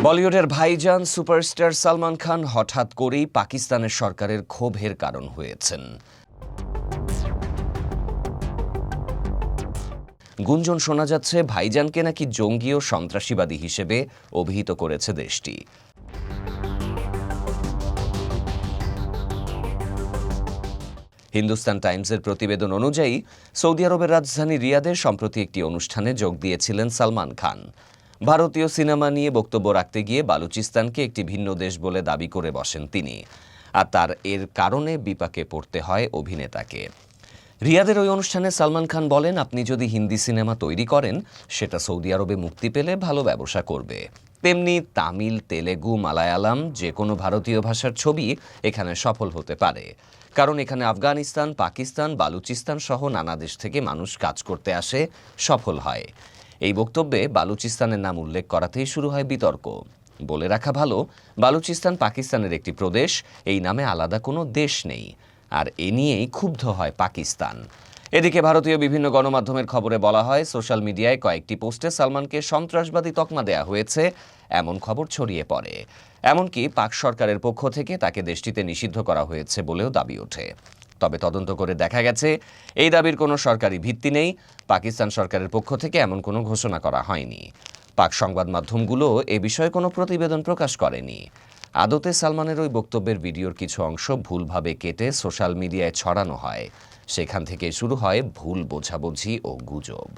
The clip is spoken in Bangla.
বলিউডের ভাইজান সুপারস্টার সালমান খান হঠাৎ করেই পাকিস্তানের সরকারের ক্ষোভের কারণ হয়েছেন। গুঞ্জন শোনা যাচ্ছে ভাইজানকে নাকি জঙ্গি ও সন্ত্রাসীবাদী হিসেবে অভিহিত করেছে দেশটি। হিন্দুস্তান টাইমসের প্রতিবেদন অনুযায়ী সৌদি আরবের রাজধানী রিয়াদে সম্প্রতি একটি অনুষ্ঠানে যোগ দিয়েছিলেন সালমান খান। ভারতীয় সিনেমা নিয়ে বক্তব্য রাখতে গিয়ে বালুচিস্তানকে একটি ভিন্ন দেশ বলে দাবি করে বসেন তিনি, আর তার এর কারণে বিপাকে পড়তে হয় অভিনেতাকে। রিয়াদের ওই অনুষ্ঠানে সালমান খান বলেন, আপনি যদি হিন্দি সিনেমা তৈরি করেন সেটা সৌদি আরবে মুক্তি পেলে ভালো ব্যবসা করবে, তেমনি তামিল, তেলেগু, মালায়ালাম যে কোনো ভারতীয় ভাষার ছবি এখানে সফল হতে পারে, কারণ এখানে আফগানিস্তান, পাকিস্তান, বালুচিস্তান সহ নানা দেশ থেকে মানুষ কাজ করতে আসে, সফল হয়। এই বক্তব্যে বালুচিস্তানের নাম উল্লেখ করাতেই শুরু হয় বিতর্ক। বলে রাখা ভালো, বালুচিস্তান পাকিস্তানের একটি প্রদেশ, এই নামে আলাদা কোনো দেশ নেই, আর এ নিয়েই ক্ষুব্ধ হয় পাকিস্তান। এদিকে ভারতীয় বিভিন্ন গণমাধ্যমের খবরে বলা হয়, সোশ্যাল মিডিয়ায় কয়েকটি পোস্টে সালমানকে সন্ত্রাসবাদী তকমা দেয়া হয়েছে এমন খবর ছড়িয়ে পড়ে। এমনকি পাক সরকারের পক্ষ থেকে তাকে দেশটিতে নিষিদ্ধ করা হয়েছে বলেও দাবি ওঠে। তবে তদন্ত করে দেখা গেছে এই দাবির কোনো সরকারি ভিত্তি নেই। পাকিস্তান সরকারের পক্ষ থেকে এমন কোনো ঘোষণা করা হয়নি। পাক সংবাদ মাধ্যমগুলো এ বিষয়ে কোনো প্রতিবেদন প্রকাশ করেনি। আদতে সালমানের ওই বক্তব্যের ভিডিওর কিছু অংশ ভুলভাবে কেটে সোশ্যাল মিডিয়ায় ছড়ানো হয়। সেখান থেকে শুরু হয় ভুল বোঝাবুঝি ও গুজব।